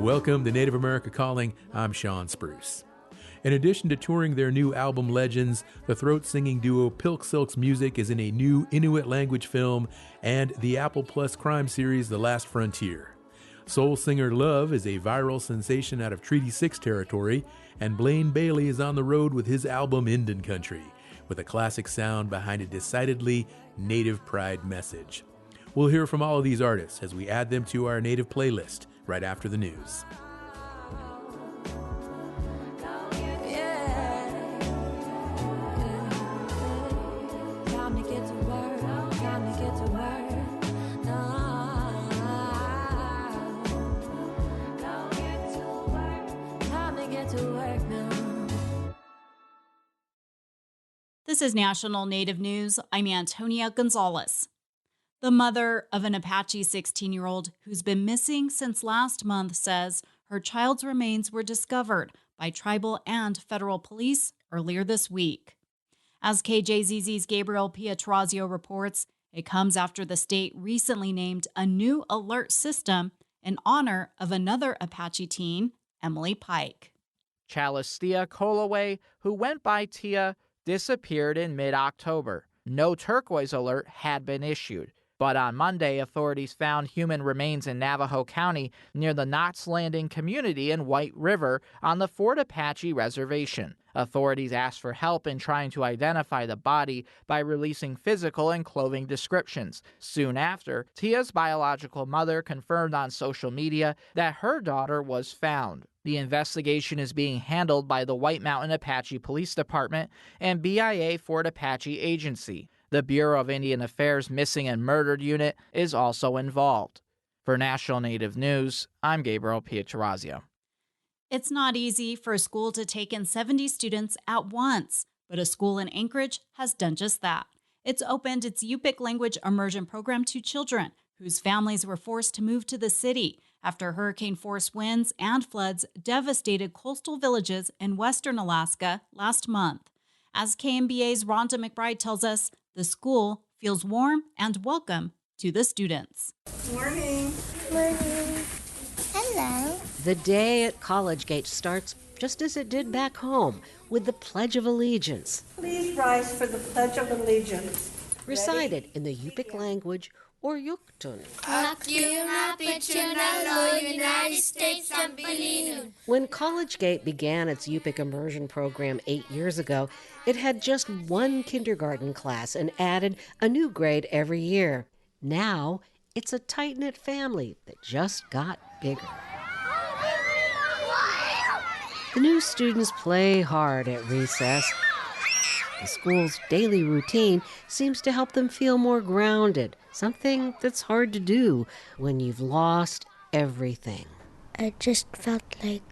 Welcome to Native America Calling. I'm Sean Spruce. In addition to touring their new album Legends, the throat-singing duo PIQSIQ's music is in a new Inuit language film and the Apple Plus crime series The Last Frontier. Soul singer LOV is a viral sensation out of Treaty 6 territory, and Blaine Bailey is on the road with his album Indian Country, with a classic sound behind a decidedly Native pride message. We'll hear from all of these artists as we add them to our Native playlist right after the news. This is National Native News. I'm Antonia Gonzalez. The mother of an Apache 16-year-old who's been missing since last month says her child's remains were discovered by tribal and federal police earlier this week. As KJZZ's Gabriel Pietrozio reports, it comes after the state recently named a new alert system in honor of another Apache teen, Emily Pike. Chalistia Colaway, who went by Tia, disappeared in mid-October. No turquoise alert had been issued. But on Monday, authorities found human remains in Navajo County near the Knots Landing community in White River on the Fort Apache Reservation. Authorities asked for help in trying to identify the body by releasing physical and clothing descriptions. Soon after, Tia's biological mother confirmed on social media that her daughter was found. The investigation is being handled by the White Mountain Apache Police Department and BIA Fort Apache Agency. The Bureau of Indian Affairs Missing and Murdered Unit is also involved. For National Native News, I'm Gabriel Pietrozio. It's not easy for a school to take in 70 students at once, but a school in Anchorage has done just that. It's opened its Yupik language immersion program to children whose families were forced to move to the city after hurricane-force winds and floods devastated coastal villages in western Alaska last month. As KMBA's Rhonda McBride tells us, the school feels warm and welcome to the students. Morning. Morning. Hello. The day at College Gate starts just as it did back home, with the Pledge of Allegiance. Please rise for the Pledge of Allegiance. Recited in the Yupik language, or Yuktun. When College Gate began its Yupik immersion program 8 years ago, it had just one kindergarten class and added a new grade every year. Now, it's a tight-knit family that just got bigger. The new students play hard at recess. The school's daily routine seems to help them feel more grounded, something that's hard to do when you've lost everything. I just felt like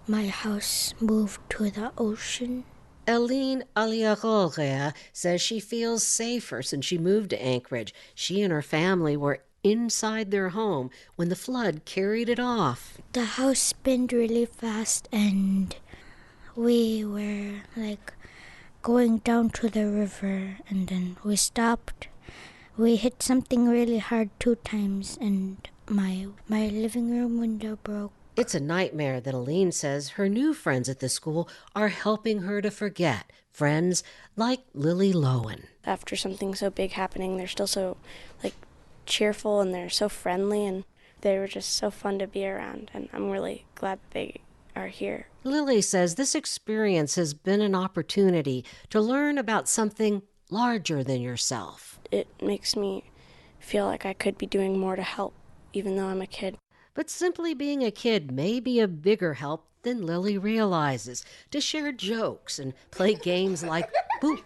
my house moved to the ocean. Eileen Aliarorea says she feels safer since she moved to Anchorage. She and her family were inside their home when the flood carried it off. The house spinned really fast and we were going down to the river, and then we stopped. We hit something really hard 2 times and my living room window broke. It's a nightmare that Aline says her new friends at the school are helping her to forget. Friends like Lily Lowen. After something so big happening, they're still so cheerful and they're so friendly, and they were just so fun to be around, and I'm really glad that they are here. Lily says this experience has been an opportunity to learn about something larger than yourself. It makes me feel like I could be doing more to help, even though I'm a kid. But simply being a kid may be a bigger help than Lily realizes, to share jokes and play games like Boop.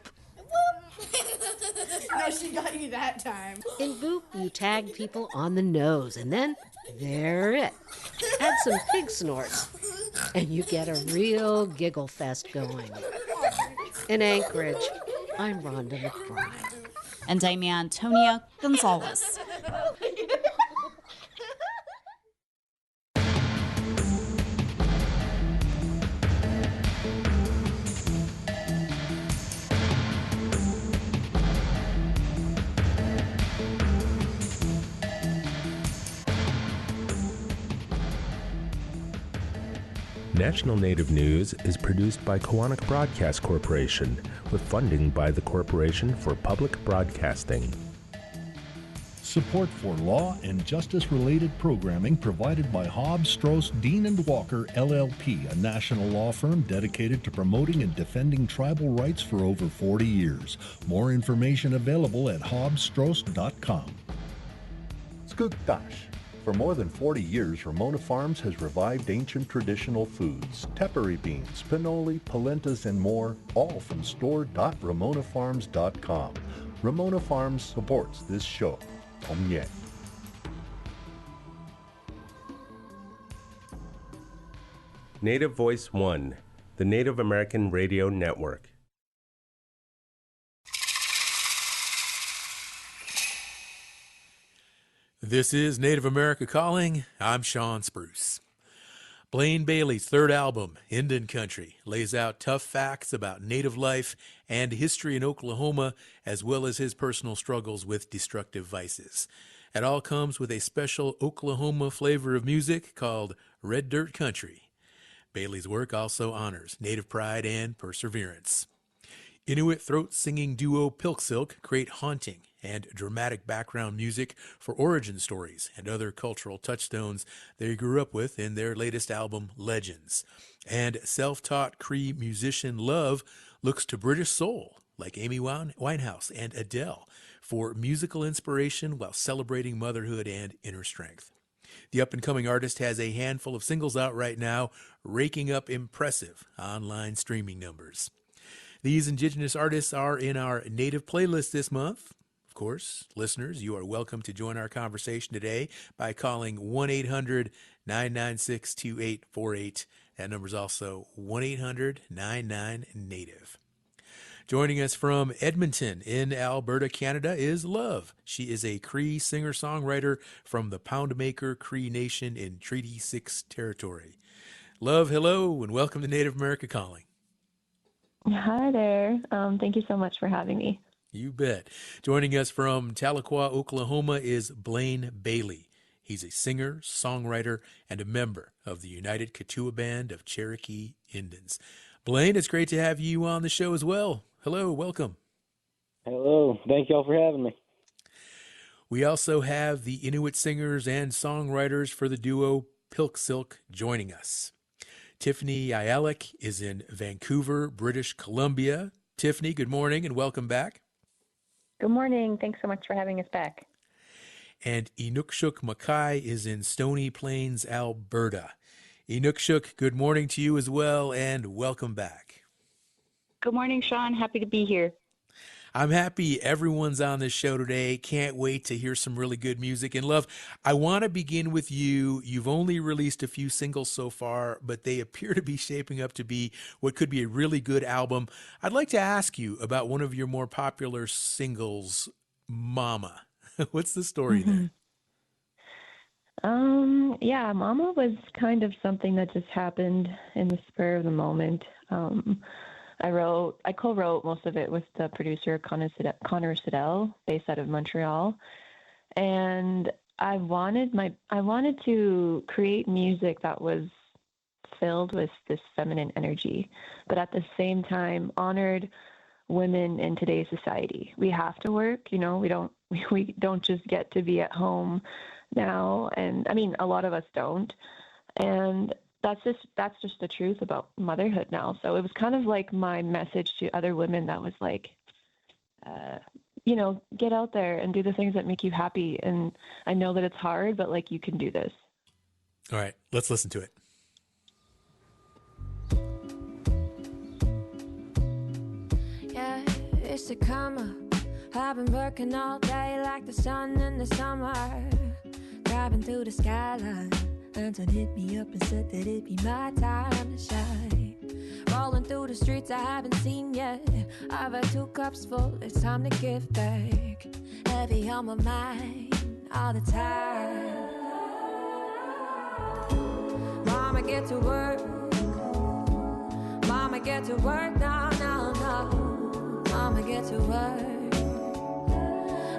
No, she got you that time. In Boop, you tag people on the nose, and then they're it. Add some pig snorts, and you get a real giggle fest going. In Anchorage, I'm Rhonda McBride. And I'm Antonia Gonzalez. National Native News is produced by Kawanak Broadcast Corporation with funding by the Corporation for Public Broadcasting. Support for law and justice-related programming provided by Hobbs, Strauss, Dean & Walker, LLP, a national law firm dedicated to promoting and defending tribal rights for over 40 years. More information available at hobbsstrauss.com. Skugtash. For more than 40 years, Ramona Farms has revived ancient traditional foods, tepary beans, pinoli, polentas, and more, all from store.ramonafarms.com. Ramona Farms supports this show. Omye. Native Voice One, the Native American Radio Network. This is Native America Calling. I'm Sean Spruce. Blaine Bailey's third album, Indian Country, lays out tough facts about Native life and history in Oklahoma, as well as his personal struggles with destructive vices. It all comes with a special Oklahoma flavor of music called Red Dirt Country. Bailey's work also honors Native pride and perseverance. Inuit throat-singing duo PIQSIQ create haunting and dramatic background music for origin stories and other cultural touchstones they grew up with in their latest album, Legends. And self-taught Cree musician LOV looks to British soul, like Amy Winehouse and Adele, for musical inspiration while celebrating motherhood and inner strength. The up-and-coming artist has a handful of singles out right now, raking up impressive online streaming numbers. These Indigenous artists are in our Native playlist this month. Of course, listeners, you are welcome to join our conversation today by calling 1-800-996-2848. That number is also 1-800-99-NATIVE. Joining us from Edmonton in Alberta, Canada is LOV. She is a Cree singer-songwriter from the Poundmaker Cree Nation in Treaty 6 territory. LOV, hello, and welcome to Native America Calling. Hi there. Thank you so much for having me. You bet. Joining us from Tahlequah, Oklahoma is Blaine Bailey. He's a singer, songwriter, and a member of the United Keetoowah Band of Cherokee Indians. Blaine, it's great to have you on the show as well. Hello, welcome. Hello. Thank you all for having me. We also have the Inuit singers and songwriters for the duo PIQSIQ joining us. Tiffany Ayalik is in Vancouver, British Columbia. Tiffany, good morning and welcome back. Good morning. Thanks so much for having us back. And Inukshuk Mackay is in Stony Plains, Alberta. Inukshuk, good morning to you as well and welcome back. Good morning, Sean. Happy to be here. I'm happy everyone's on this show today. Can't wait to hear some really good music. And LOV, I want to begin with you. You've only released a few singles so far, but they appear to be shaping up to be what could be a really good album. I'd like to ask you about one of your more popular singles, Mama. What's the story there? Yeah, Mama was kind of something that just happened in the spur of the moment. I co-wrote most of it with the producer Connor Siddell, based out of Montreal, and I wanted to create music that was filled with this feminine energy, but at the same time honored women in today's society. We have to work, we don't just get to be at home now, and I mean a lot of us don't, and that's just the truth about motherhood now. So it was kind of like my message to other women that was like, get out there and do the things that make you happy. And I know that it's hard, but like, you can do this. All right, let's listen to it. Yeah, it's the come up. I've been working all day like the sun in the summer, driving through the skyline. Anton hit me up and said that it'd be my time to shine. Rolling through the streets I haven't seen yet. I've had 2 cups full, it's time to give back. Heavy on my mind all the time. Mama, get to work. Mama, get to work now, now, now. Mama, get to work.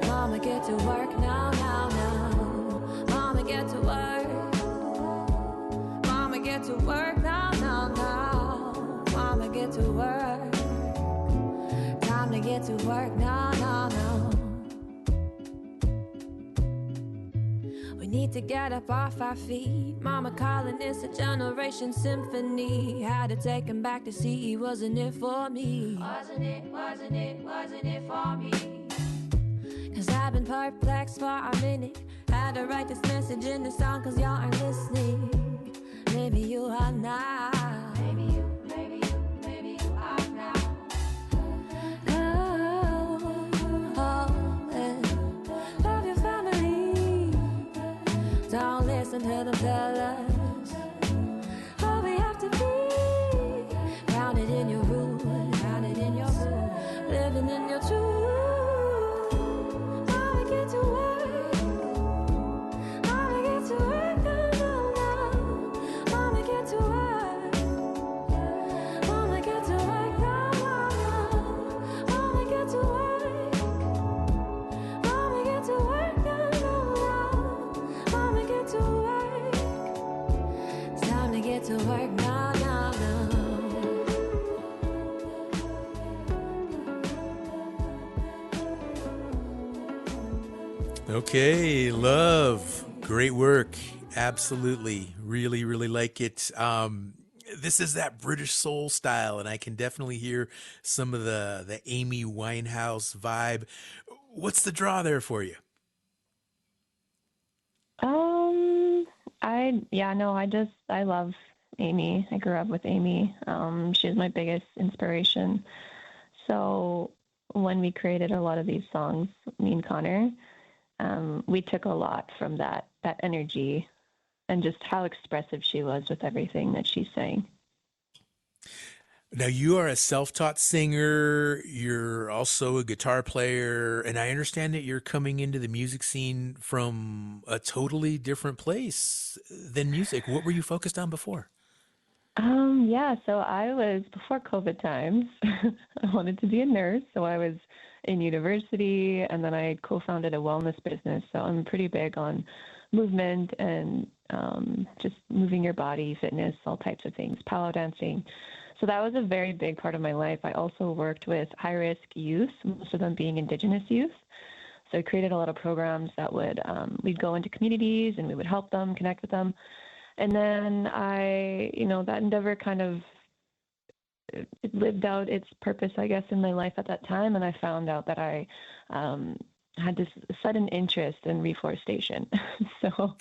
Mama, get to work now, now, now. Mama, get to work. Get to work now, now, get to work now, now, now. We need to get up off our feet. Mama calling, it's a generation symphony. Had to take him back to see, wasn't it for me? Wasn't it for me? Cause I've been perplexed for a minute. Had to write this message in the song cause y'all aren't listening. Maybe you are now. Maybe you are now. Love your family. Don't listen to them tell us all we have to be. Grounded in your roots, living in your truth. Mama, get to work. Mama, get to work now, now, now. Mama, get to work. Mama, get to work now, now, now. Mama, get to work. Mama, get to work now, now, now. Mama, get to work. It's time to get to work now, now, now. Okay, Love. Great work. Absolutely. Really, really like it. This is that British soul style, and I can definitely hear some of the Amy Winehouse vibe. What's the draw there for you? I love Amy. I grew up with Amy. She's my biggest inspiration. So when we created a lot of these songs, me and Connor, we took a lot from that energy and just how expressive she was with everything that she sang. Now, you are a self-taught singer. You're also a guitar player, and I understand that you're coming into the music scene from a totally different place than music. What were you focused on before? So I was, before COVID times, I wanted to be a nurse. So I was in university, and then I co-founded a wellness business. So I'm pretty big on movement and just moving your body, fitness, all types of things, powwow dancing. So that was a very big part of my life. I also worked with high-risk youth, most of them being Indigenous youth. So I created a lot of programs that we'd go into communities and we would help them, connect with them. And then that endeavor kind of it lived out its purpose, I guess, in my life at that time. And I found out that I had this sudden interest in reforestation. So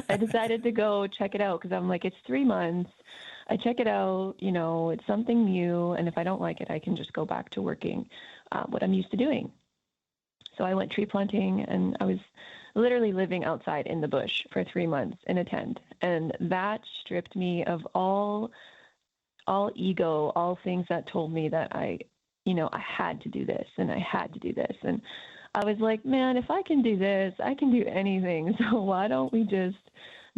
I decided to go check it out because I'm like, it's 3 months. I check it out, it's something new. And if I don't like it, I can just go back to working what I'm used to doing. So I went tree planting, and I was literally living outside in the bush for 3 months in a tent. And that stripped me of all ego, all things that told me that I had to do this and I had to do this. And I was like, man, if I can do this, I can do anything. So why don't we just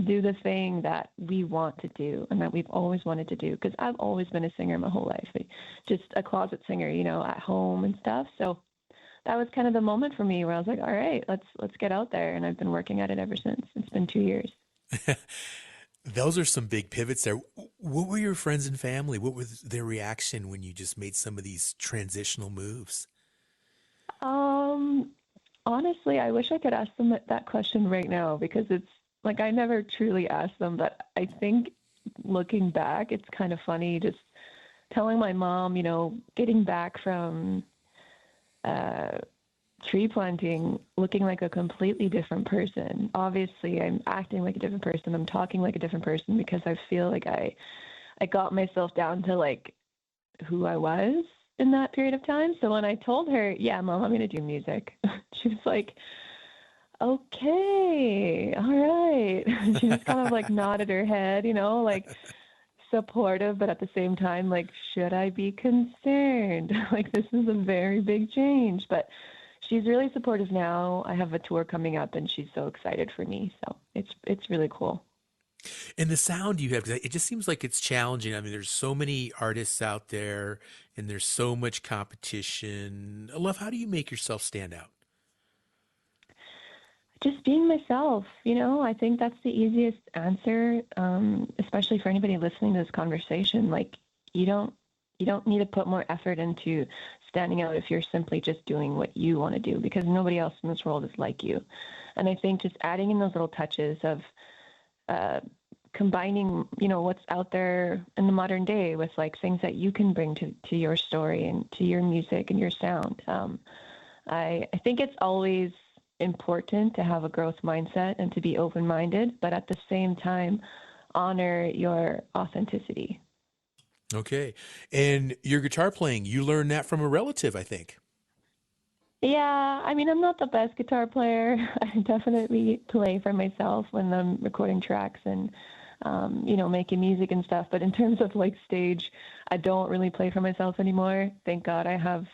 do the thing that we want to do and that we've always wanted to do? Because I've always been a singer my whole life, just a closet singer, at home and stuff. So that was kind of the moment for me where I was like, all right, let's get out there. And I've been working at it ever since. It's been 2 years. Those are some big pivots there. What were your friends and family? What was their reaction when you just made some of these transitional moves? Honestly, I wish I could ask them that question right now, because it's like I never truly asked them. But I think looking back, it's kind of funny just telling my mom, getting back from tree planting, looking like a completely different person. Obviously, I'm acting like a different person. I'm talking like a different person because I feel like I got myself down to like who I was in that period of time. So when I told her, yeah, Mom, I'm going to do music, she was like, okay, all right. She just kind of like nodded her head, like supportive, but at the same time, like, should I be concerned? Like, this is a very big change, but she's really supportive now. I have a tour coming up and she's so excited for me. So it's really cool. And the sound you have, 'cause it just seems like it's challenging. I mean, there's so many artists out there and there's so much competition. Love, how do you make yourself stand out? Just being myself, I think that's the easiest answer, especially for anybody listening to this conversation. Like, you don't you don't need to put more effort into standing out if you're simply just doing what you want to do, because nobody else in this world is like you. And I think just adding in those little touches of combining, what's out there in the modern day with like things that you can bring to your story and to your music and your sound. I think it's always important to have a growth mindset and to be open-minded, but at the same time, honor your authenticity. Okay. And your guitar playing, you learned that from a relative, I think. Yeah, I mean, I'm not the best guitar player. I definitely play for myself when I'm recording tracks and, making music and stuff. But in terms of like stage, I don't really play for myself anymore. Thank God I have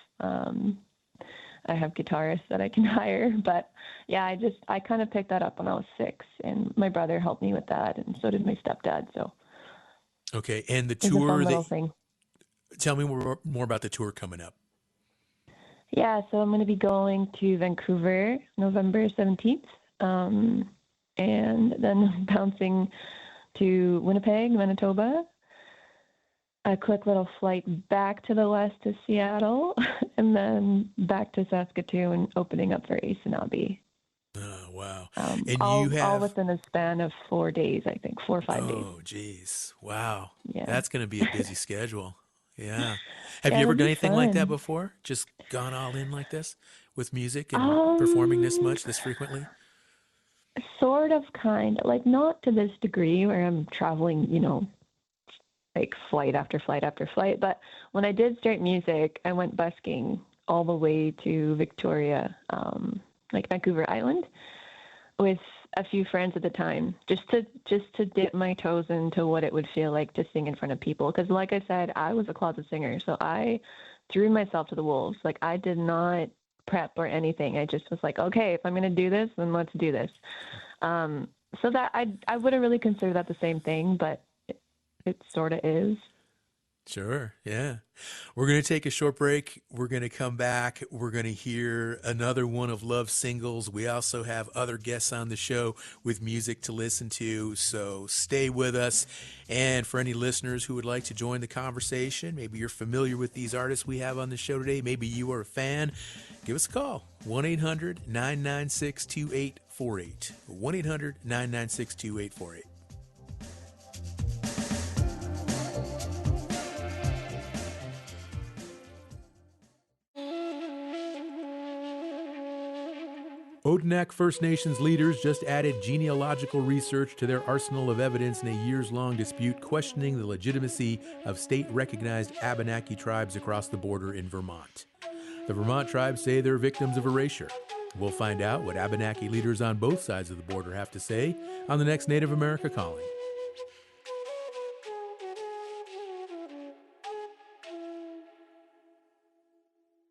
guitarists that I can hire. But yeah, I kind of picked that up when I was 6, and my brother helped me with that, and so did my stepdad. So. Okay, and the It's a tour. fun little thing. Tell me more about the tour coming up. Yeah, so I'm going to be going to Vancouver November 17th, and then bouncing to Winnipeg, Manitoba, a quick little flight back to the west to Seattle, and then back to Saskatoon, opening up for Ace and Abby. Oh, wow. And all within a span of 4 days, I think, 4 or 5 days. Oh, geez. Wow. Yeah. That's going to be a busy schedule. Yeah. Have you Yeah, ever it'll done be anything like that fun. before? Just gone all in like this with music and performing this much, this frequently? Sort of, kind of. Like, not to this degree where I'm traveling, like flight after flight after flight. But when I did straight music, I went busking all the way to Victoria, like Vancouver Island, with a few friends at the time, just to dip my toes into what it would feel like to sing in front of people. Because like I said, I was a closet singer, so I threw myself to the wolves. Like, I did not prep or anything. I just was like, okay, if I'm going to do this, then let's do this. So that I wouldn't really consider that the same thing, but it sort of is. Sure. Yeah. We're going to take a short break. We're going to come back. We're going to hear another one of Love's singles. We also have other guests on the show with music to listen to. So stay with us. And for any listeners who would like to join the conversation, maybe you're familiar with these artists we have on the show today. Maybe you are a fan. Give us a call. 1-800-996-2848. 1-800-996-2848. Odanak First Nations leaders just added genealogical research to their arsenal of evidence in a years-long dispute questioning the legitimacy of state-recognized Abenaki tribes across the border in Vermont. The Vermont tribes say they're victims of erasure. We'll find out what Abenaki leaders on both sides of the border have to say on the next Native America Calling.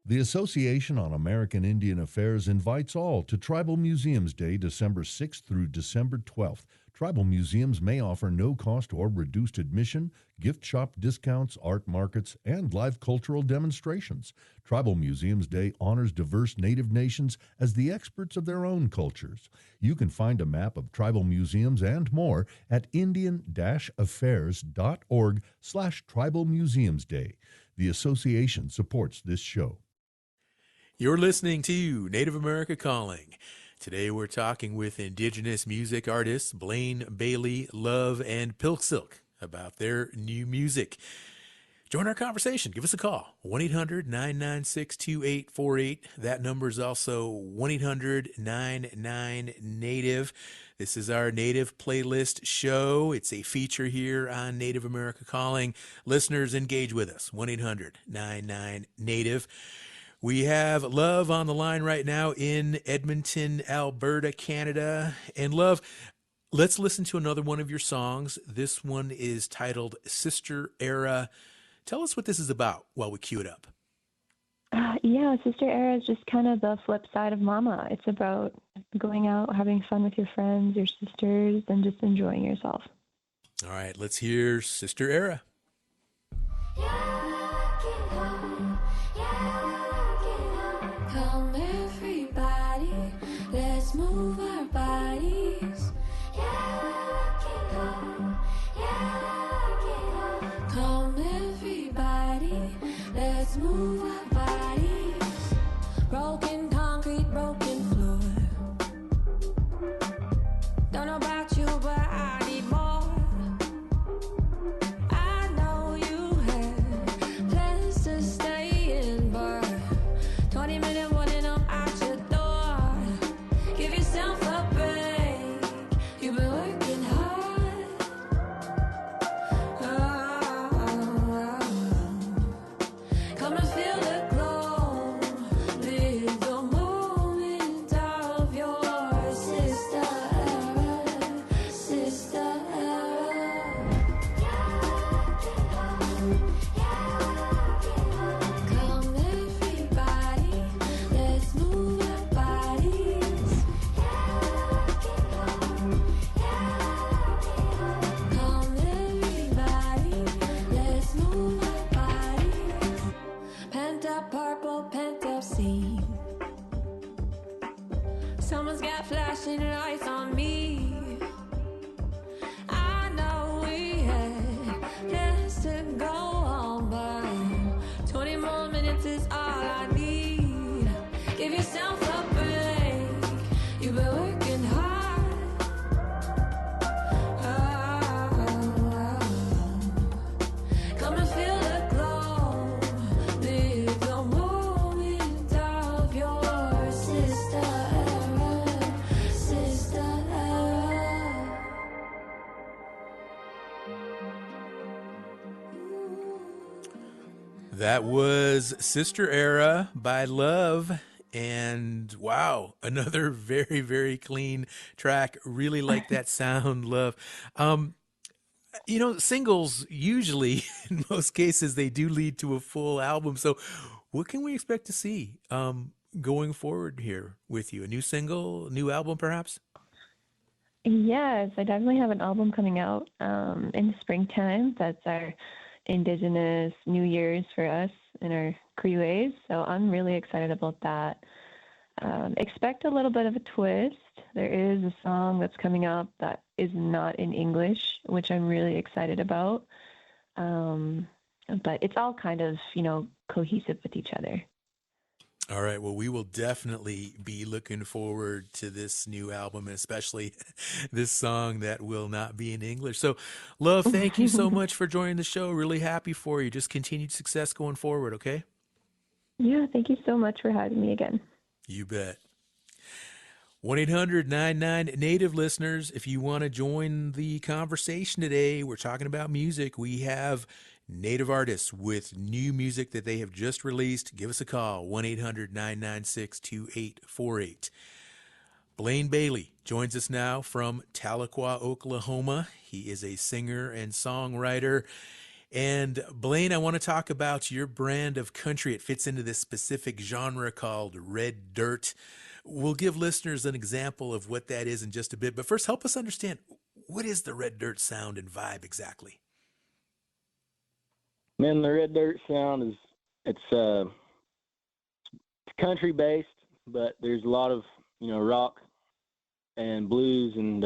The Association on American Indian Affairs invites all to Tribal Museums Day, December 6th through December 12th. Tribal museums may offer no-cost or reduced admission, gift shop discounts, art markets, and live cultural demonstrations. Tribal Museums Day honors diverse Native nations as the experts of their own cultures. You can find a map of tribal museums and more at indian-affairs.org/Tribal Museums Day. The association supports this show. You're listening to Native America Calling. Today we're talking with Indigenous music artists Blaine, Bailey, LOV, and PIQSIQ about their new music. Join our conversation. Give us a call. 1-800-996-2848. That number is also 1-800-99-NATIVE. This is our Native Playlist show. It's a feature here on Native America Calling. Listeners, engage with us. 1-800-99-NATIVE. We have LOV on the line right now in Edmonton, Alberta, Canada. And LOV, let's listen to another one of your songs. This one is titled Sister Era. Tell us what this is about while we cue it up. Yeah, Sister Era is just kind of the flip side of Mama. It's about going out, having fun with your friends, your sisters, and just enjoying yourself. All right, let's hear Sister Era. Come everybody, let's move our bodies. Come everybody, purple pent-up scene. Someone's got flashing lights on me. I know we had less to go on, but 20 more minutes is all I need. Give yourself a break. You've been working hard. Come and feel the glow. Live the moment of your sister era, sister era. That was Sister Era by LOV. And wow, another very, very clean track. Really like that sound, LOV. Singles usually, in most cases, they do lead to a full album. So what can we expect to see going forward here with you? A new single, a new album, perhaps? Yes, I definitely have an album coming out in the springtime. That's our Indigenous New Year's for us in our Creways. So I'm really excited about that. Expect a little bit of a twist. There is a song that's coming up that is not in English, which I'm really excited about. But it's all kind of, cohesive with each other. All right. Well, we will definitely be looking forward to this new album, and especially this song that will not be in English. So, LOV, thank you so much for joining the show. Really happy for you. Just continued success going forward, okay? Yeah, thank you so much for having me again. You bet. 1-800-99-NATIVE listeners, if you want to join the conversation today, we're talking about music. We have Native artists with new music that they have just released. Give us a call, 1-800-996-2848. Blaine Bailey joins us now from Tahlequah, Oklahoma. He is a singer and songwriter. And Blaine, I want to talk about your brand of country. It fits into this specific genre called red dirt. We'll give listeners an example of what that is in just a bit. But first, help us understand, what is the red dirt sound and vibe exactly? Man, the red dirt sound it's country based, but there's a lot of rock and blues and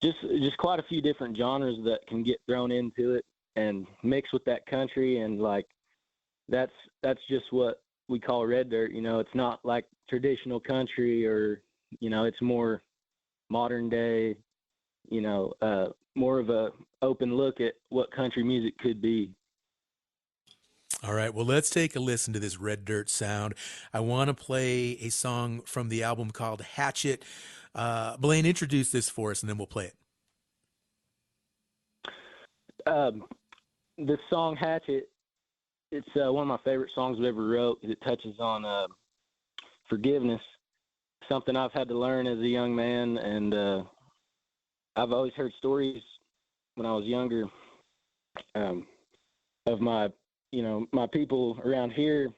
just quite a few different genres that can get thrown into it and mix with that country, and like that's just what we call red dirt. It's not like traditional country, or it's more modern day, more of a open look at what country music could be. All right, well, let's take a listen to this red dirt sound. I want to play a song from the album called Hatchet. Blaine, introduce this for us, and then we'll play it. This song, Hatchet, it's one of my favorite songs we ever wrote. It touches on forgiveness, something I've had to learn as a young man, and I've always heard stories when I was younger of my people around here.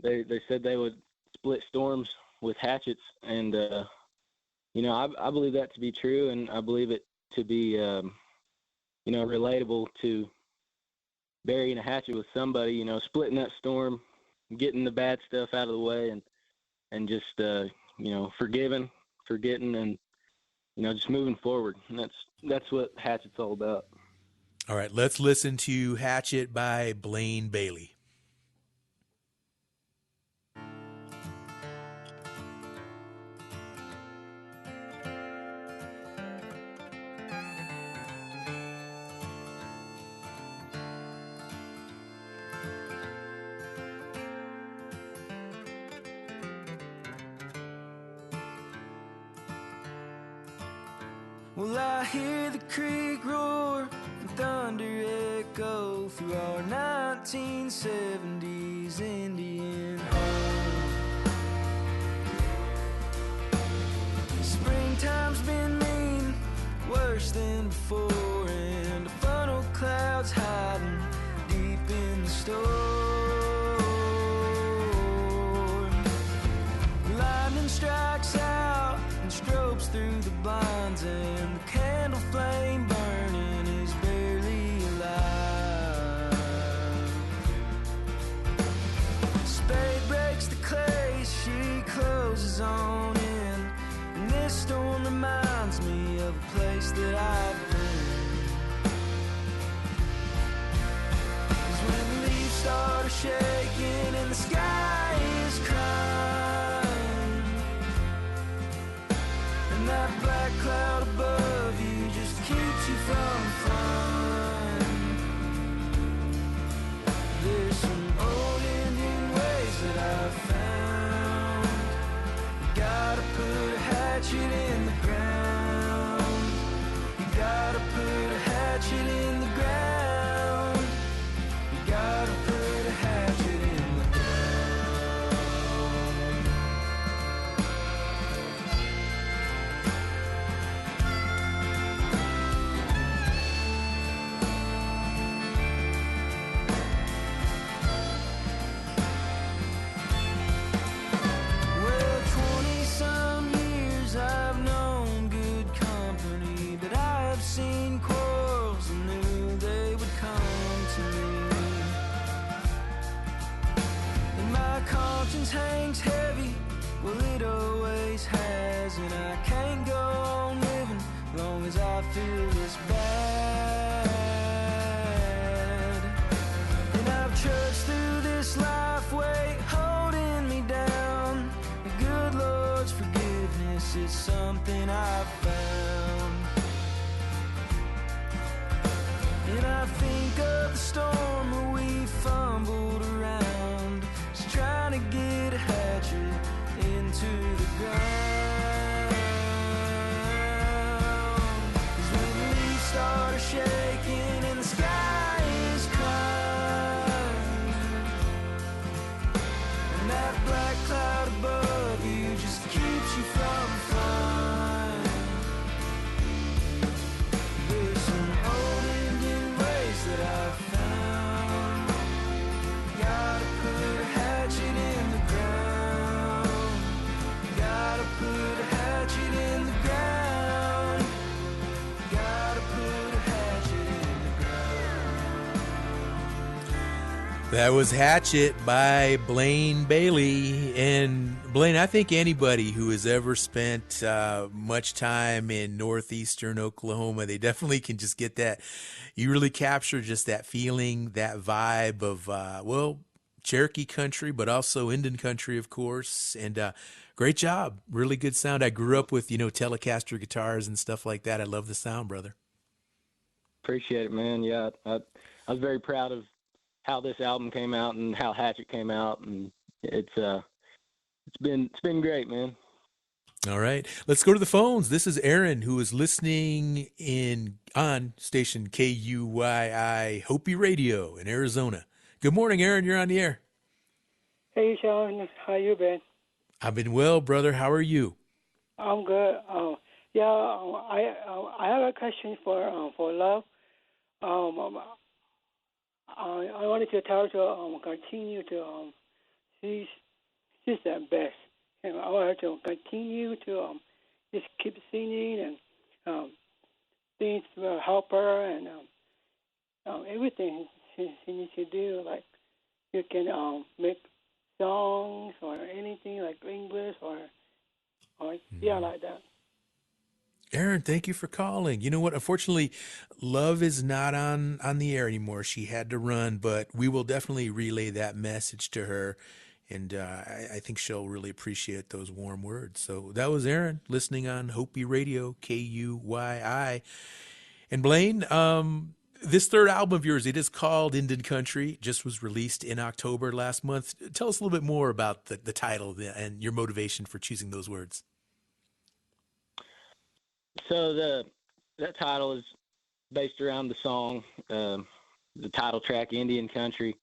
They said they would split storms with hatchets, and I believe that to be true, and I believe it to be relatable to burying a hatchet with somebody, splitting that storm, getting the bad stuff out of the way, and just forgiving, forgetting, and just moving forward. And that's what Hatchet's all about. All right, let's listen to Hatchet by Blaine Bailey. Well, I hear the creek roar and thunder echo through our 1970s Indian home. Springtime's been mean, worse than before, and the funnel clouds hiding deep in the storm. Lightning strikes out and strobes through the blinds, and the candle flame burning is barely alive. is on end, and this storm reminds me of a place that I've been. 'Cause when the leaves start shaking and the sky is crying, and that black cloud above you just keeps you from flying. There's some old Indian ways that I've found. You gotta put a hatchet in the ground. You gotta put a hatchet in the ground. You gotta put a hatchet in the Well, 20-some years I've known good company, but I have seen quarrels and knew they would come to me. And my conscience hangs heavy, well it always has, and I can't go on living long as I feel this bad. And I've trudged through this life weight holding me down. The good Lord's forgiveness is something I've found. And I think of the storm where we fumbled around, just trying to get a hatchet into the ground. 'Cause when the leaves start shaking and the sky is crying, and that black cloud above you just keeps you from flying. There's some old Indian ways that I've found. Gotta put a hatchet in the ground. Gotta put a hatchet in the ground. Gotta put a hatchet in the ground. That was Hatchet by Blaine Bailey. And Blaine, I think anybody who has ever spent much time in northeastern Oklahoma, they definitely can just get that. You really capture just that feeling, that vibe of, well, Cherokee country, but also Indian country, of course. And great job. Really good sound. I grew up with, Telecaster guitars and stuff like that. I love the sound, brother. Appreciate it, man. Yeah, I was very proud of how this album came out and how Hatchet came out, and it's been great, man. All right, let's go to the phones. This is Aaron, who is listening on station KUYI Hopi Radio in Arizona. Good morning, Aaron. You're on the air. Hey, Sean. How you been? I've been well, brother. How are you? I'm good. I have a question for Love. I wanted to tell her to continue to she's the best. And I want her to continue to just keep singing, and things will help her, and everything she needs to do. Like you can make songs or anything like English or like that. Aaron, thank you for calling. You know what? Unfortunately, Love is not on the air anymore. She had to run, but we will definitely relay that message to her. And I think she'll really appreciate those warm words. So that was Aaron listening on Hopi Radio, KUYI. And Blaine, this third album of yours, it is called Indian Country, just was released in October last month. Tell us a little bit more about the title and your motivation for choosing those words. So that title is based around the song, the title track, Indian Country.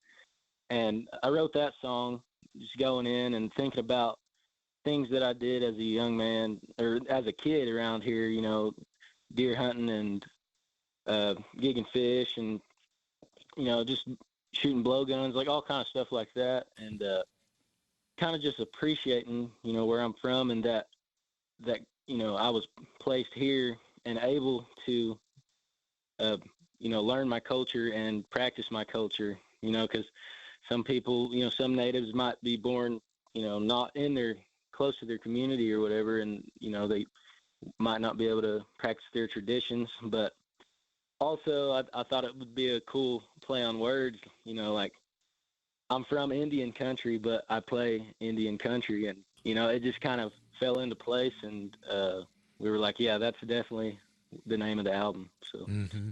And I wrote that song just going in and thinking about things that I did as a young man or as a kid around here, deer hunting and gigging fish and, just shooting blowguns, like all kind of stuff like that. And kind of just appreciating, where I'm from and that I was placed here and able to, learn my culture and practice my culture, because some people, some natives might be born, not in their close to their community or whatever, and they might not be able to practice their traditions. But also, I thought it would be a cool play on words. Like I'm from Indian country, but I play Indian country, and it just kind of fell into place, and we were like, yeah, that's definitely the name of the album. So. Mm-hmm.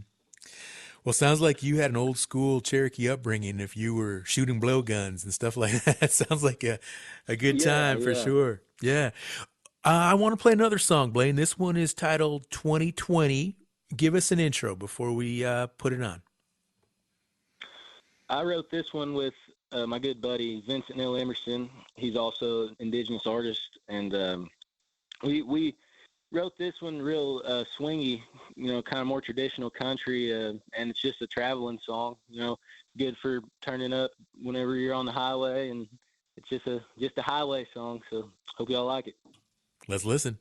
Well, sounds like you had an old school Cherokee upbringing if you were shooting blowguns and stuff like that. Sounds like a good time for sure. Yeah. I want to play another song, Blaine. This one is titled 2020. Give us an intro before we put it on. I wrote this one with my good buddy, Vincent Neil Emerson. He's also an indigenous artist, and we wrote this one real swingy, kind of more traditional country, and it's just a traveling song, good for turning up whenever you're on the highway, and it's just a highway song. So hope y'all like it. Let's listen.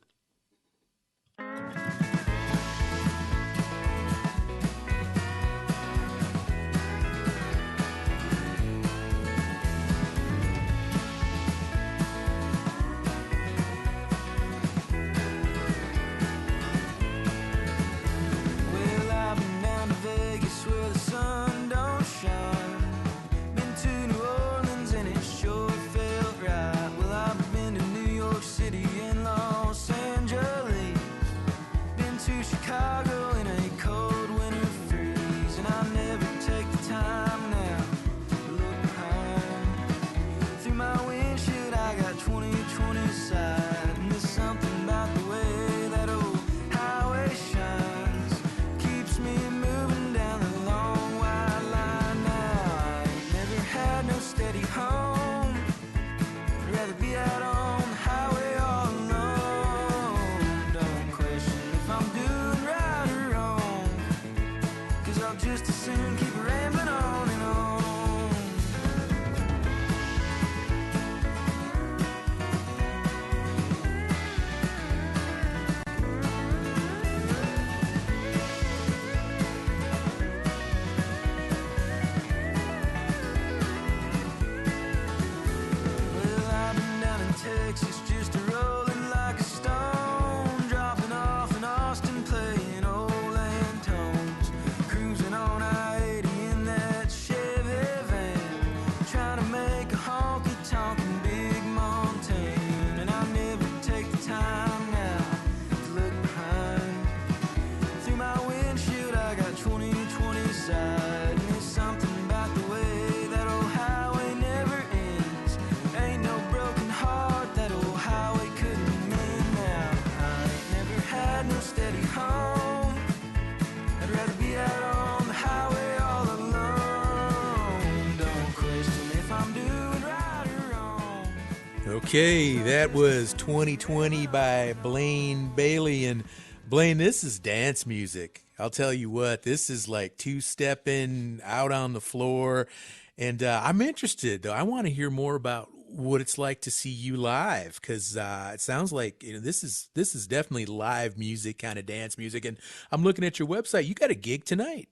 Okay, that was 2020 by Blaine Bailey. And Blaine, this is dance music. I'll tell you what, this is like two-stepping out on the floor. And I'm interested, though. I want to hear more about what it's like to see you live, because it sounds like this is definitely live music, kind of dance music. And I'm looking at your website. You got a gig tonight.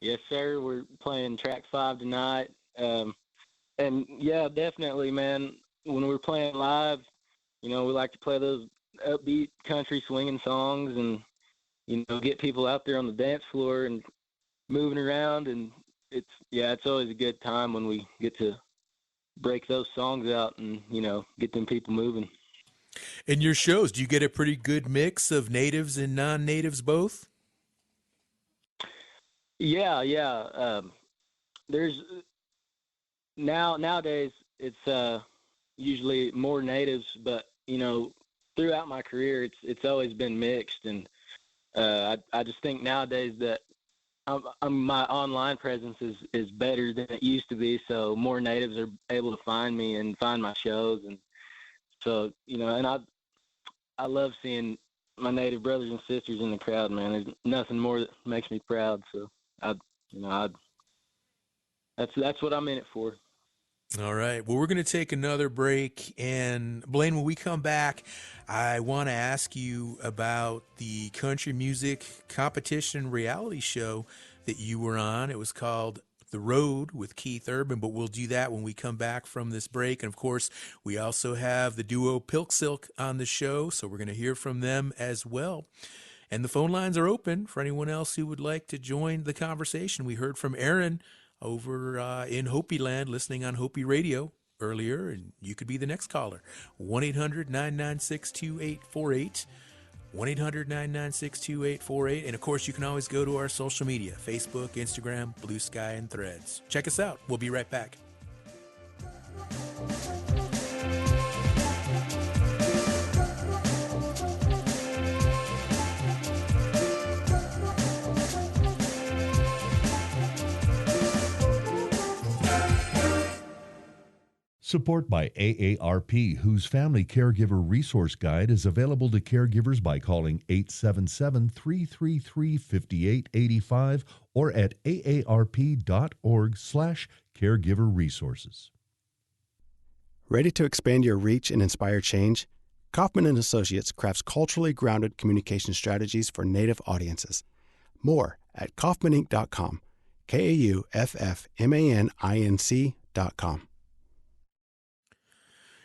Yes, sir. We're playing track 5 tonight. And yeah, definitely, man. When we're playing live, we like to play those upbeat country swinging songs, and get people out there on the dance floor and moving around. And it's always a good time when we get to break those songs out and get them people moving. In your shows, do you get a pretty good mix of natives and non-natives both? Yeah. There's nowadays it's usually more natives, but throughout my career it's always been mixed, and I just think nowadays that my online presence is better than it used to be, so more natives are able to find me and find my shows, and so and I love seeing my native brothers and sisters in the crowd, man. There's nothing more that makes me proud, so that's what I'm in it for. All right. Well, we're going to take another break. And Blaine, when we come back, I want to ask you about the country music competition reality show that you were on. It was called The Road with Keith Urban, but we'll do that when we come back from this break. And of course, we also have the duo PIQSIQ on the show, so we're going to hear from them as well. And the phone lines are open for anyone else who would like to join the conversation. We heard from Aaron over in Hopi Land, listening on Hopi Radio earlier, and you could be the next caller. 1-800-996-2848. 1-800-996-2848. And of course, you can always go to our social media, Facebook, Instagram, Blue Sky, and Threads. Check us out. We'll be right back. Support by AARP, whose Family Caregiver Resource Guide is available to caregivers by calling 877-333-5885 or at aarp.org/caregiver-resources. Ready to expand your reach and inspire change? Kaufman & Associates crafts culturally grounded communication strategies for Native audiences. More at kaufmaninc.com, KAUFFMANINC.com.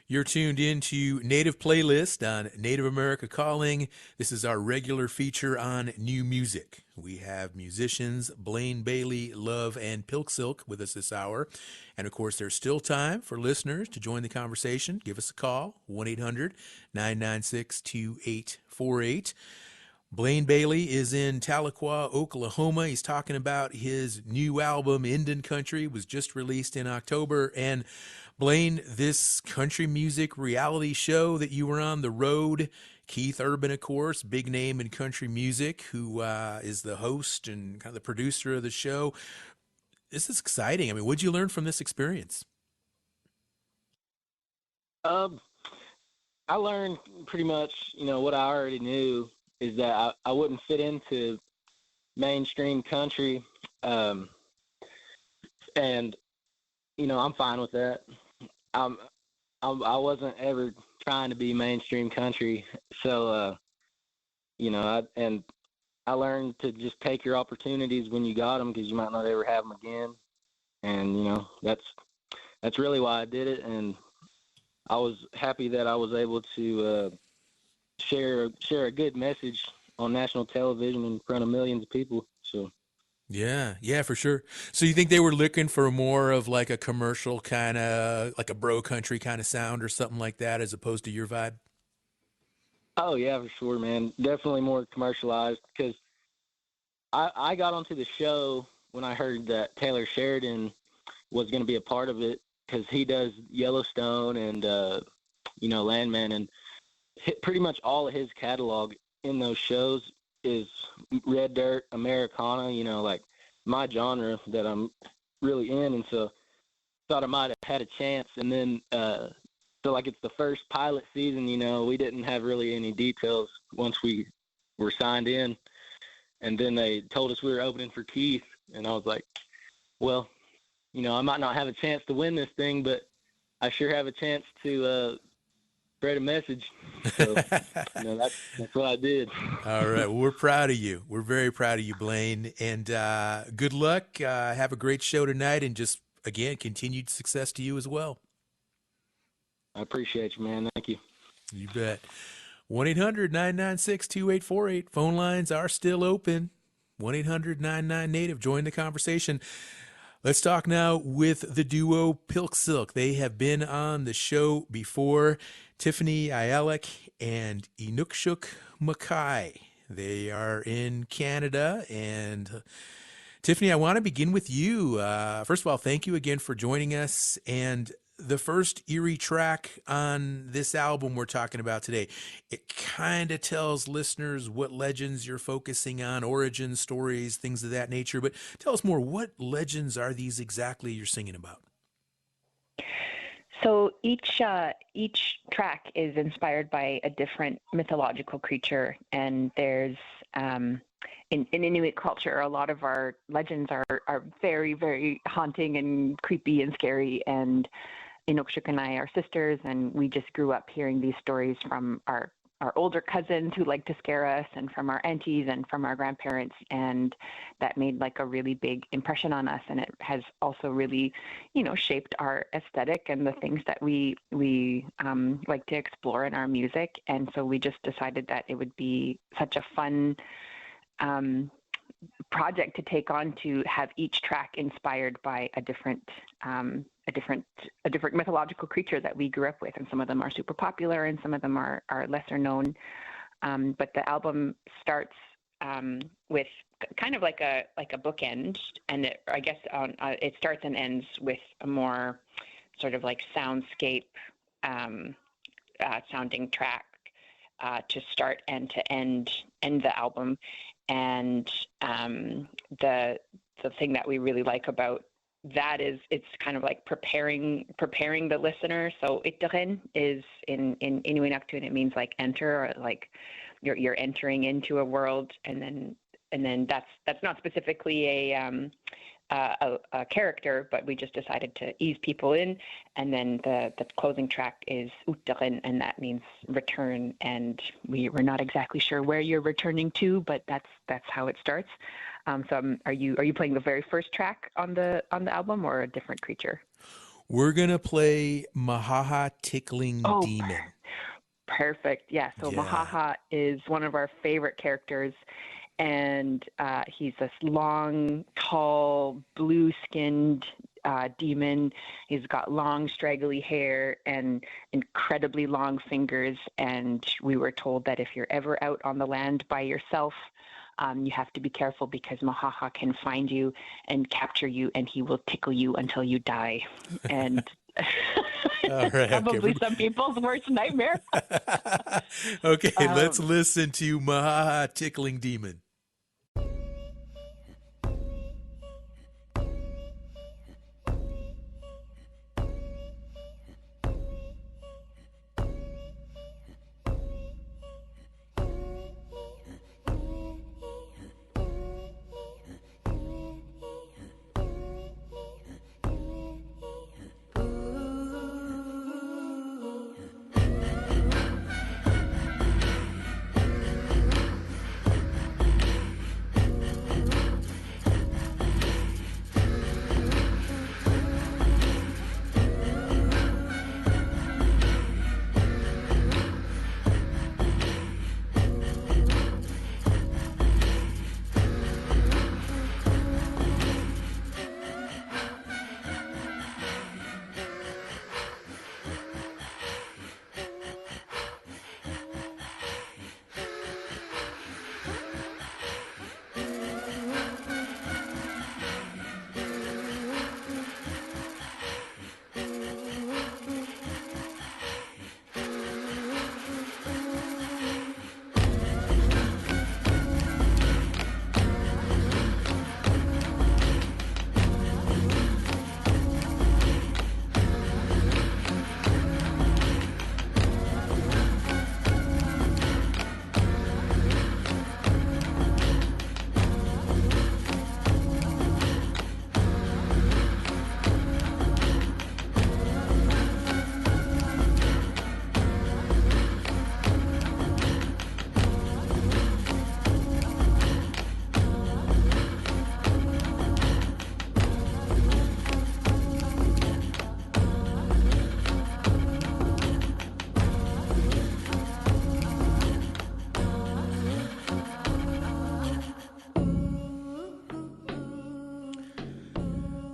You're tuned in to Native Playlist on Native America Calling. This is our regular feature on new music. We have musicians Blaine, Bailey, LOV, and PIQSIQ with us this hour. And of course, there's still time for listeners to join the conversation. Give us a call, 1-800-996-2848. Blaine Bailey is in Tahlequah, Oklahoma. He's talking about his new album, Indian Country, was just released in October. And Blaine, this country music reality show that you were on, The Road, Keith Urban, of course, big name in country music, who is the host and kind of the producer of the show. This is exciting. I mean, what'd you learn from this experience? I learned pretty much, what I already knew is that I wouldn't fit into mainstream country. And, I'm fine with that. I wasn't ever trying to be mainstream country. So, I learned to just take your opportunities when you got them, because you might not ever have them again. And, that's really why I did it. And I was happy that I was able to share a good message on national television in front of millions of people. So. Yeah, for sure. So you think they were looking for more of like a commercial kind of, like a bro country kind of sound or something like that, as opposed to your vibe? Oh, yeah, for sure, man. Definitely more commercialized, because I got onto the show when I heard that Taylor Sheridan was going to be a part of it, because he does Yellowstone and, Landman, and pretty much all of his catalog in those shows is Red Dirt, Americana, like my genre that I'm really in. And so thought I might have had a chance. And then, it's the first pilot season, we didn't have really any details once we were signed in. And then they told us we were opening for Keith. And I was like, well, I might not have a chance to win this thing, but I sure have a chance to spread a message. So, that's what I did. All right. Well, we're proud of you. We're very proud of you, Blaine. And good luck. Have a great show tonight. And just, again, continued success to you as well. I appreciate you, man. Thank you. You bet. 1-800-996-2848. Phone lines are still open. 1-800-99-NATIVE. Join the conversation. Let's talk now with the duo PIQSIQ. They have been on the show before. Tiffany Ayalik and Inukshuk Mackay. They are in Canada. And Tiffany, I want to begin with you. First of all, thank you again for joining us. And the first Erie track on this album we're talking about today, it kind of tells listeners what legends you're focusing on, origin stories, things of that nature. But tell us more, what legends are these exactly you're singing about? So each track is inspired by a different mythological creature, and there's in Inuit culture, a lot of our legends are very, very haunting and creepy and scary. And Inukshuk and I are sisters, and we just grew up hearing these stories from our older cousins who like to scare us, and from our aunties and from our grandparents, and that made like a really big impression on us. And it has also really, shaped our aesthetic and the things that we like to explore in our music. And so we just decided that it would be such a fun project to take on, to have each track inspired by a different mythological creature that we grew up with. And some of them are super popular and some of them are lesser known. But the album starts with kind of like a bookend, and it starts and ends with a more sort of like soundscape sounding track to start and to end the album. And the thing that we really like about that is it's kind of like preparing the listener. So Itteren is in Inuit Naktun, it means like enter, or like you're entering into a world, and then that's not specifically a character, but we just decided to ease people in. And then the closing track is Utteren, and that means return. And we're not exactly sure where you're returning to, but that's how it starts. So are you playing the very first track on the album, or a different creature? We're gonna play Mahaha Tickling Demon. Perfect. Yeah. So Mahaha is one of our favorite characters. And he's this long, tall, blue-skinned demon. He's got long, straggly hair and incredibly long fingers. And we were told that if you're ever out on the land by yourself, you have to be careful, because Mahaha can find you and capture you, and he will tickle you until you die. And all right, probably some people's worst nightmare. Okay, let's listen to Mahaha Tickling Demon.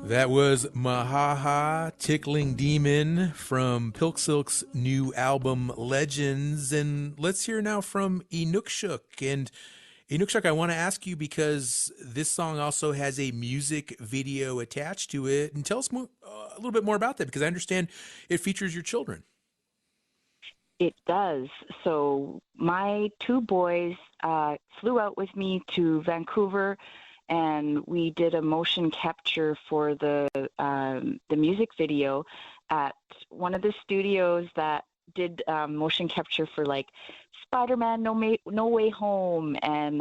That was Mahaha Tickling Demon from PIQSIQ's new album Legends. And let's hear now from PIQSIQ. And PIQSIQ, I want to ask you, because this song also has a music video attached to it. And tell us a little bit more about that, because I understand it features your children. It does. So my two boys flew out with me to Vancouver, and we did a motion capture for the music video at one of the studios that did motion capture for like Spider-Man No Way Home and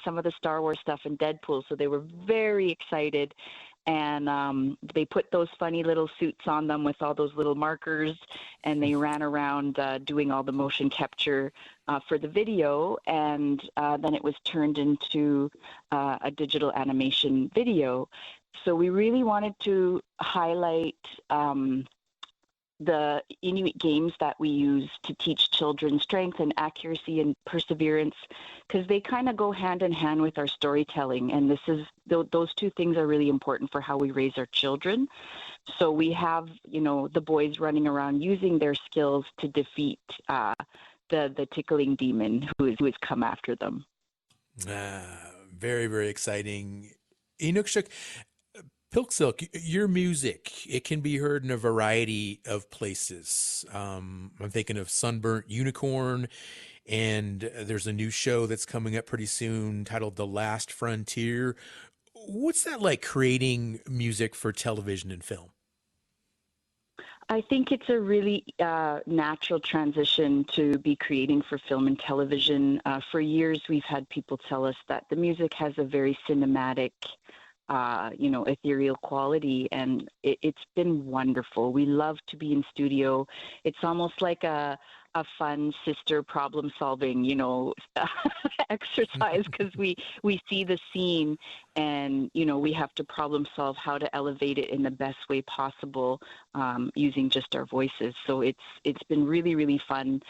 some of the Star Wars stuff and Deadpool. So they were very excited, And they put those funny little suits on them with all those little markers, and they ran around doing all the motion capture for the video, and then it was turned into a digital animation video. So we really wanted to highlight the Inuit games that we use to teach children strength and accuracy and perseverance, because they kind of go hand in hand with our storytelling. And those two things are really important for how we raise our children. So we have, the boys running around using their skills to defeat the tickling demon who has come after them. Very, very exciting. PIQSIQ, your music, it can be heard in a variety of places. I'm thinking of Sunburnt Unicorn, and there's a new show that's coming up pretty soon titled The Last Frontier. What's that like, creating music for television and film? I think it's a really natural transition to be creating for film and television. For years, we've had people tell us that the music has a very cinematic ethereal quality, and it's been wonderful. We love to be in studio. It's almost like a fun sister problem solving, exercise, because we see the scene and, we have to problem solve how to elevate it in the best way possible using just our voices. So it's been really, really fun.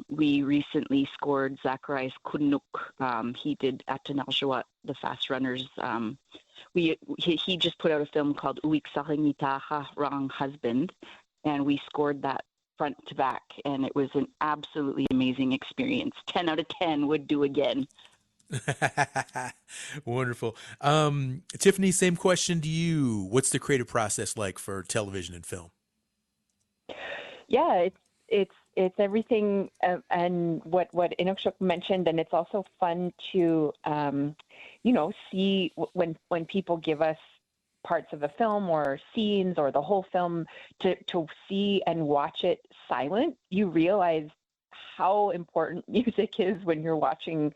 We recently scored Zacharias Kunuk. He did Atanalshawat, the Fast Runners. He just put out a film called Uwik Saling Mitaha, Wrong Husband, and we scored that front to back, and it was an absolutely amazing experience. 10 out of 10 would do again. Wonderful. Tiffany, same question to you. What's the creative process like for television and film? Yeah, it's everything, and what PIQSIQ mentioned, and it's also fun to see when people give us parts of a film or scenes or the whole film to see and watch it silent. You realize how important music is when you're watching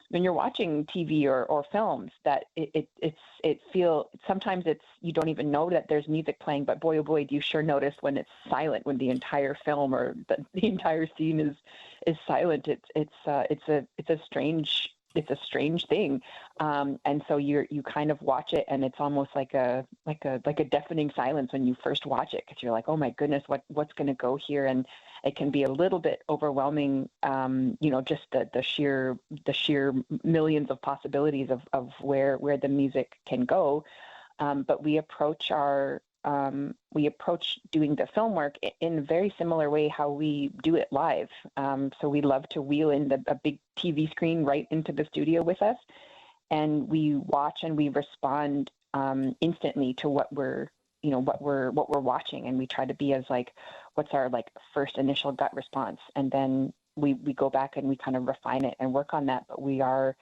TV or films, that it feels sometimes you don't even know that there's music playing, but boy, oh boy, do you sure notice when it's silent, when the entire film or the entire scene is silent. It's a strange thing, and so you kind of watch it, and it's almost like a deafening silence when you first watch it, because you're like, oh my goodness, what's going to go here, and it can be a little bit overwhelming, just the sheer millions of possibilities of where the music can go, but we approach doing the film work in a very similar way how we do it live. So we love to wheel in a big TV screen right into the studio with us, and we watch and we respond instantly to what we're watching, and we try to be as what's our first initial gut response, and then we go back and we kind of refine it and work on that. But we are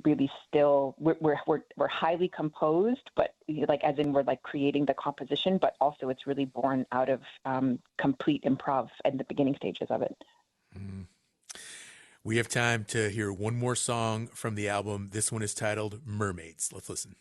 really still we're highly composed, but as in we're creating the composition, but also it's really born out of complete improv at the beginning stages of it. We have time to hear one more song from the album. This one is titled Mermaids. Let's listen.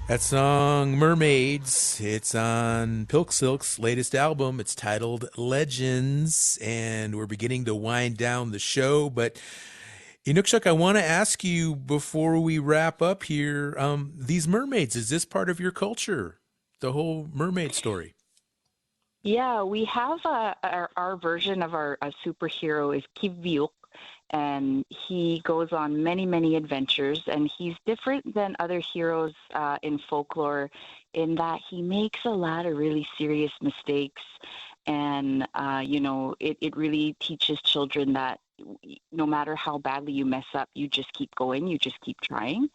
That song, Mermaids, it's on PIQSIQ's latest album. It's titled Legends, and we're beginning to wind down the show. But Inukshuk, I want to ask you before we wrap up here, these mermaids, is this part of your culture, the whole mermaid story? Yeah, we have our version of our superhero is PIQSIQ, and he goes on many, many adventures, and he's different than other heroes in folklore in that he makes a lot of really serious mistakes, and it really teaches children that no matter how badly you mess up, you just keep going, you just keep trying.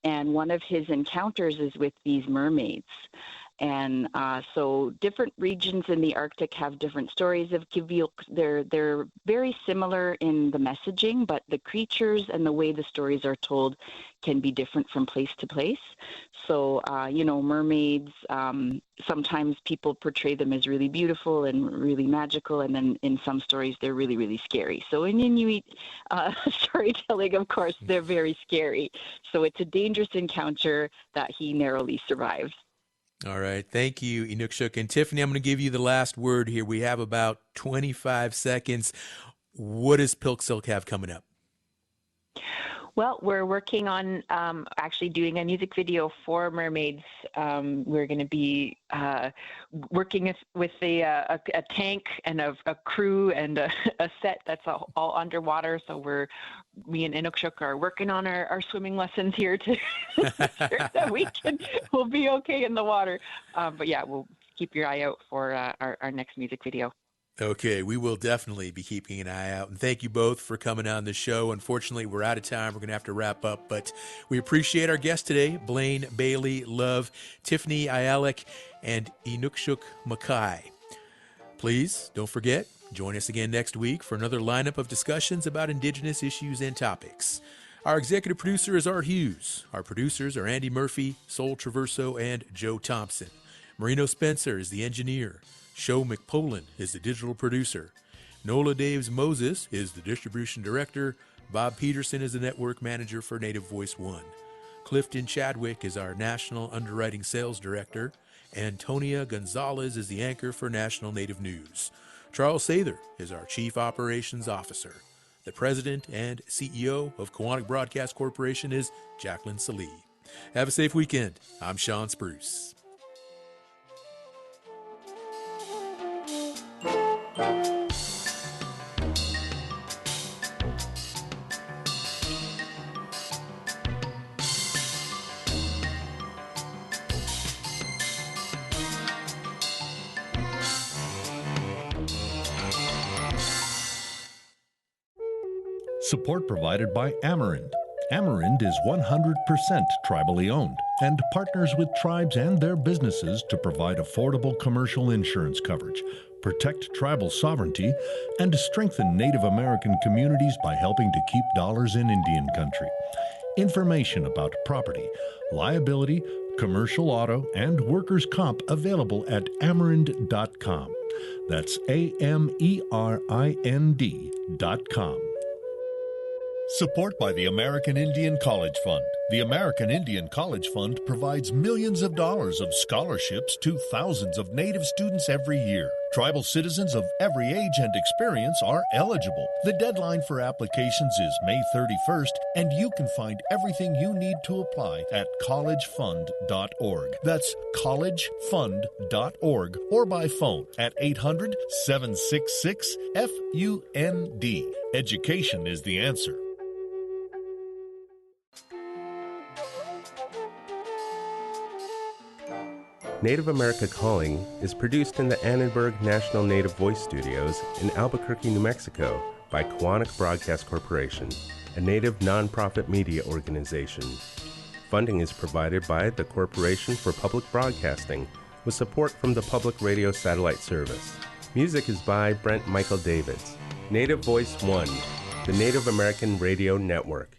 And one of his encounters is with these mermaids. And so different regions in the Arctic have different stories of PIQSIQ. They're very similar in the messaging, but the creatures and the way the stories are told can be different from place to place. So, mermaids, sometimes people portray them as really beautiful and really magical, and then in some stories they're really, really scary. So in Inuit storytelling, of course, they're very scary. So it's a dangerous encounter that he narrowly survives. All right. Thank you, Inukshuk. And Tiffany, I'm going to give you the last word here. We have about 25 seconds. What does PIQSIQ have coming up? Well, we're working on actually doing a music video for mermaids. We're going to be working with a tank and a crew and a set that's all underwater. So me and Inukshuk are working on our swimming lessons here to make sure that we'll be okay in the water. But yeah, we'll keep your eye out for our next music video. Okay, we will definitely be keeping an eye out. And thank you both for coming on the show. Unfortunately, we're out of time. We're going to have to wrap up. But we appreciate our guests today, Blaine, Bailey, Love, Tiffany Ayalik, and Inukshuk Mackay. Please don't forget, join us again next week for another lineup of discussions about Indigenous issues and topics. Our executive producer is Art Hughes. Our producers are Andy Murphy, Sol Traverso, and Joe Thompson. Marino Spencer is the engineer. Sho McPolin is the digital producer. Nola Daves Moses is the distribution director. Bob Peterson is the network manager for Native Voice One. Clifton Chadwick is our national underwriting sales director. Antonia Gonzalez is the anchor for National Native News. Charles Sather is our chief operations officer. The president and CEO of Kawanak Broadcast Corporation is Jacqueline Salee. Have a safe weekend. I'm Sean Spruce. Support provided by Amerind. Amerind is 100% tribally owned and partners with tribes and their businesses to provide affordable commercial insurance coverage, protect tribal sovereignty, and strengthen Native American communities by helping to keep dollars in Indian country. Information about property, liability, commercial auto, and workers' comp available at amerind.com. That's AMERIND.com. Support by the American Indian College Fund. The American Indian College Fund provides millions of dollars of scholarships to thousands of Native students every year. Tribal citizens of every age and experience are eligible. The deadline for applications is May 31st, and you can find everything you need to apply at collegefund.org. That's collegefund.org or by phone at 800-766-FUND. Education is the answer. Native America Calling is produced in the Annenberg National Native Voice Studios in Albuquerque, New Mexico by Kawanak Broadcast Corporation, a Native nonprofit media organization. Funding is provided by the Corporation for Public Broadcasting with support from the Public Radio Satellite Service. Music is by Brent Michael Davids. Native Voice One, the Native American Radio Network.